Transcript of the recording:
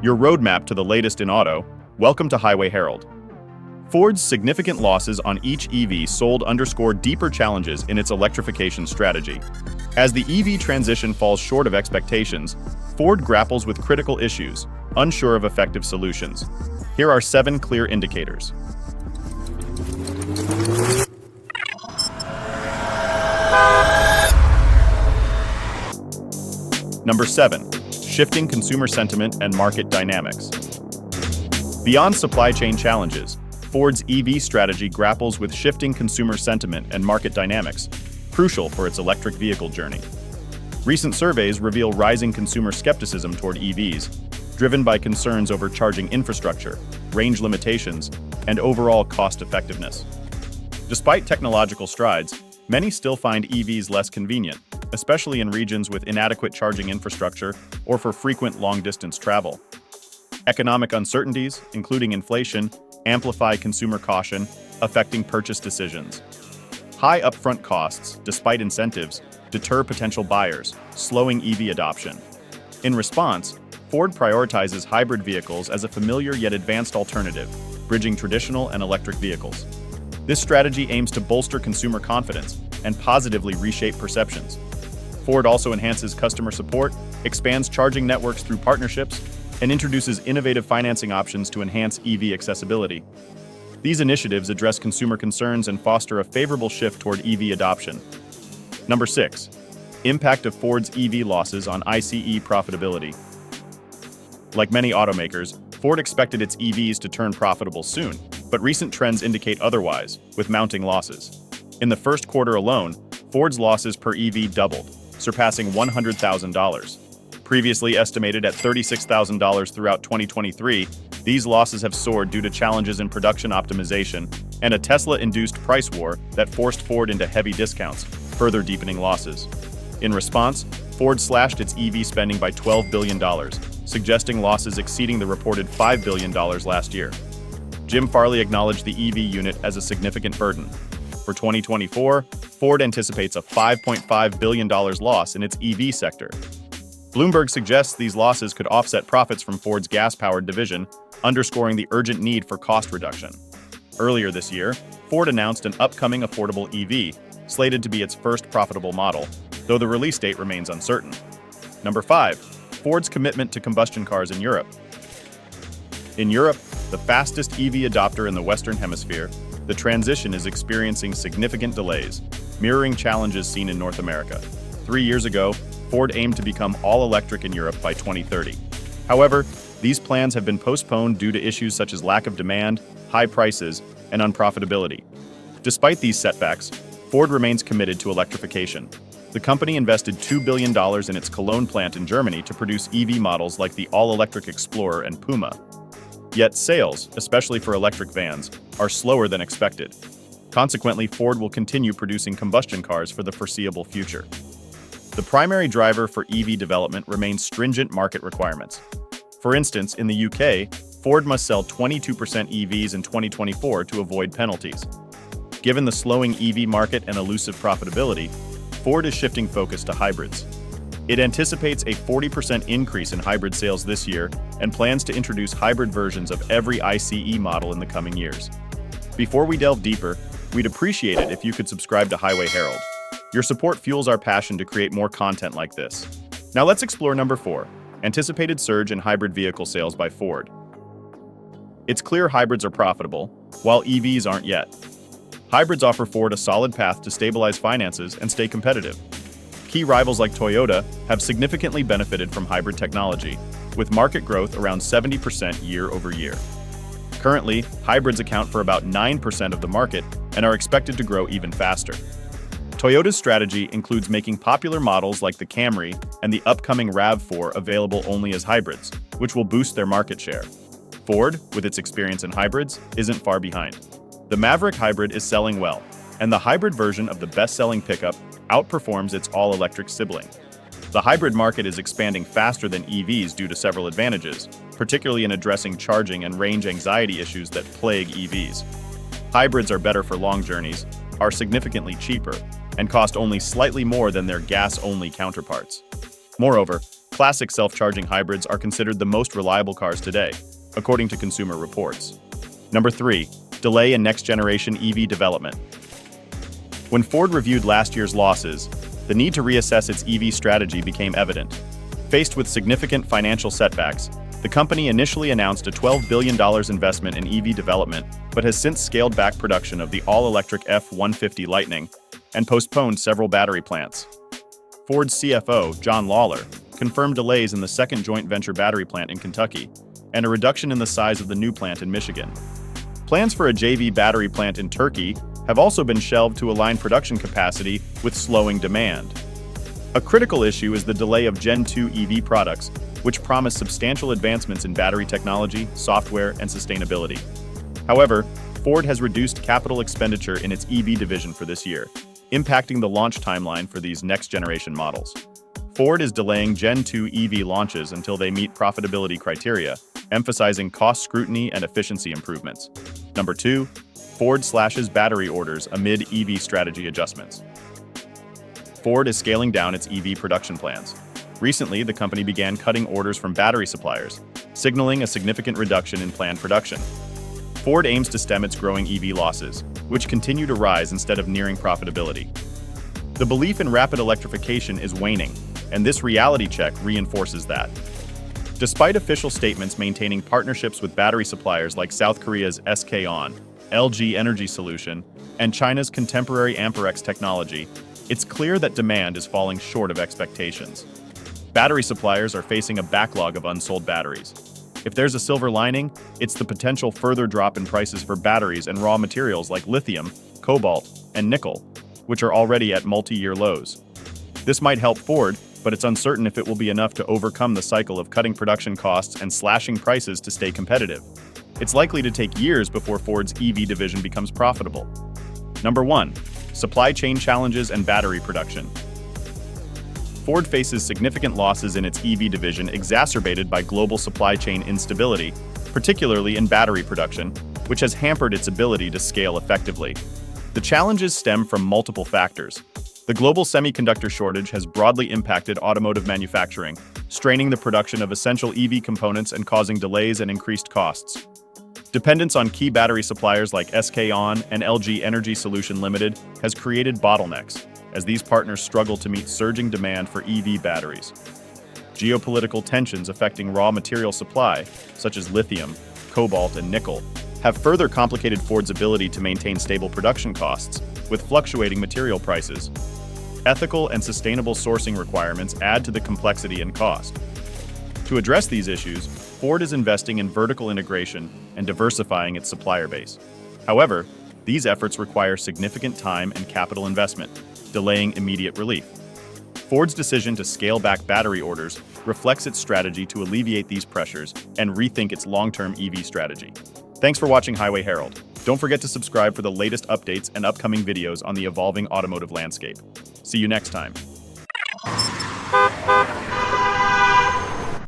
Your roadmap to the latest in auto. Welcome to Highway Herald. Ford's significant losses on each EV sold underscore deeper challenges in its electrification strategy. As the EV transition falls short of expectations, Ford grapples with critical issues, unsure of effective solutions. Here are 7 clear indicators. Number 7. Shifting consumer sentiment and market dynamics. Beyond supply chain challenges, Ford's EV strategy grapples with shifting consumer sentiment and market dynamics, crucial for its electric vehicle journey. Recent surveys reveal rising consumer skepticism toward EVs, driven by concerns over charging infrastructure, range limitations, and overall cost effectiveness. Despite technological strides, many still find EVs less convenient, especially in regions with inadequate charging infrastructure or for frequent long-distance travel. Economic uncertainties, including inflation, amplify consumer caution, affecting purchase decisions. High upfront costs, despite incentives, deter potential buyers, slowing EV adoption. In response, Ford prioritizes hybrid vehicles as a familiar yet advanced alternative, bridging traditional and electric vehicles. This strategy aims to bolster consumer confidence and positively reshape perceptions. Ford also enhances customer support, expands charging networks through partnerships, and introduces innovative financing options to enhance EV accessibility. These initiatives address consumer concerns and foster a favorable shift toward EV adoption. Number 6. Impact of Ford's EV losses on ICE profitability. Like many automakers, Ford expected its EVs to turn profitable soon, but recent trends indicate otherwise, with mounting losses. In the first quarter alone, Ford's losses per EV doubled, surpassing $100,000. Previously estimated at $36,000 throughout 2023, these losses have soared due to challenges in production optimization and a Tesla-induced price war that forced Ford into heavy discounts, further deepening losses. In response, Ford slashed its EV spending by $12 billion, suggesting losses exceeding the reported $5 billion last year. Jim Farley acknowledged the EV unit as a significant burden. For 2024, Ford anticipates a $5.5 billion loss in its EV sector. Bloomberg suggests these losses could offset profits from Ford's gas-powered division, underscoring the urgent need for cost reduction. Earlier this year, Ford announced an upcoming affordable EV, slated to be its first profitable model, though the release date remains uncertain. Number 5. Ford's commitment to combustion cars in Europe. In Europe, the fastest EV adopter in the Western Hemisphere, the transition is experiencing significant delays, mirroring challenges seen in North America. 3 years ago, Ford aimed to become all-electric in Europe by 2030. However, these plans have been postponed due to issues such as lack of demand, high prices, and unprofitability. Despite these setbacks, Ford remains committed to electrification. The company invested $2 billion in its Cologne plant in Germany to produce EV models like the all-electric Explorer and Puma. Yet sales, especially for electric vans, are slower than expected. Consequently, Ford will continue producing combustion cars for the foreseeable future. The primary driver for EV development remains stringent market requirements. For instance, in the UK, Ford must sell 22% EVs in 2024 to avoid penalties. Given the slowing EV market and elusive profitability, Ford is shifting focus to hybrids. It anticipates a 40% increase in hybrid sales this year and plans to introduce hybrid versions of every ICE model in the coming years. Before we delve deeper, we'd appreciate it if you could subscribe to Highway Herald. Your support fuels our passion to create more content like this. Now let's explore number 4, anticipated surge in hybrid vehicle sales by Ford. It's clear hybrids are profitable, while EVs aren't yet. Hybrids offer Ford a solid path to stabilize finances and stay competitive. Key rivals like Toyota have significantly benefited from hybrid technology, with market growth around 70% year over year. Currently, hybrids account for about 9% of the market and are expected to grow even faster. Toyota's strategy includes making popular models like the Camry and the upcoming RAV4 available only as hybrids, which will boost their market share. Ford, with its experience in hybrids, isn't far behind. The Maverick hybrid is selling well, and the hybrid version of the best-selling pickup outperforms its all-electric sibling. The hybrid market is expanding faster than EVs due to several advantages, particularly in addressing charging and range anxiety issues that plague EVs. Hybrids are better for long journeys, are significantly cheaper, and cost only slightly more than their gas-only counterparts. Moreover, classic self-charging hybrids are considered the most reliable cars today, according to Consumer Reports. Number 3. Delay in next-generation EV development. When Ford reviewed last year's losses, the need to reassess its EV strategy became evident. Faced with significant financial setbacks, the company initially announced a $12 billion investment in EV development, but has since scaled back production of the all-electric F-150 Lightning and postponed several battery plants. Ford's CFO, John Lawler, confirmed delays in the second joint venture battery plant in Kentucky and a reduction in the size of the new plant in Michigan. Plans for a JV battery plant in Turkey have also been shelved to align production capacity with slowing demand. A critical issue is the delay of Gen 2 EV products, which promise substantial advancements in battery technology, software, and sustainability. However, Ford has reduced capital expenditure in its EV division for this year, impacting the launch timeline for these next-generation models. Ford is delaying Gen 2 EV launches until they meet profitability criteria, emphasizing cost scrutiny and efficiency improvements. Number 2. Ford slashes battery orders amid EV strategy adjustments. Ford is scaling down its EV production plans. Recently, the company began cutting orders from battery suppliers, signaling a significant reduction in planned production. Ford aims to stem its growing EV losses, which continue to rise instead of nearing profitability. The belief in rapid electrification is waning, and this reality check reinforces that. Despite official statements maintaining partnerships with battery suppliers like South Korea's SK On, LG Energy Solution, and China's contemporary Amperex technology, it's clear that demand is falling short of expectations. Battery suppliers are facing a backlog of unsold batteries. If there's a silver lining, it's the potential further drop in prices for batteries and raw materials like lithium, cobalt, and nickel, which are already at multi-year lows. This might help Ford, but it's uncertain if it will be enough to overcome the cycle of cutting production costs and slashing prices to stay competitive. It's likely to take years before Ford's EV division becomes profitable. Number 1. Supply chain challenges and battery production. Ford faces significant losses in its EV division exacerbated by global supply chain instability, particularly in battery production, which has hampered its ability to scale effectively. The challenges stem from multiple factors. The global semiconductor shortage has broadly impacted automotive manufacturing, straining the production of essential EV components and causing delays and increased costs. Dependence on key battery suppliers like SK On and LG Energy Solution Limited has created bottlenecks, as these partners struggle to meet surging demand for EV batteries. Geopolitical tensions affecting raw material supply, such as lithium, cobalt, and nickel, have further complicated Ford's ability to maintain stable production costs, with fluctuating material prices. Ethical and sustainable sourcing requirements add to the complexity and cost. To address these issues, Ford is investing in vertical integration and diversifying its supplier base. However, these efforts require significant time and capital investment, delaying immediate relief. Ford's decision to scale back battery orders reflects its strategy to alleviate these pressures and rethink its long-term EV strategy. Thanks for watching Highway Herald. Don't forget to subscribe for the latest updates and upcoming videos on the evolving automotive landscape. See you next time.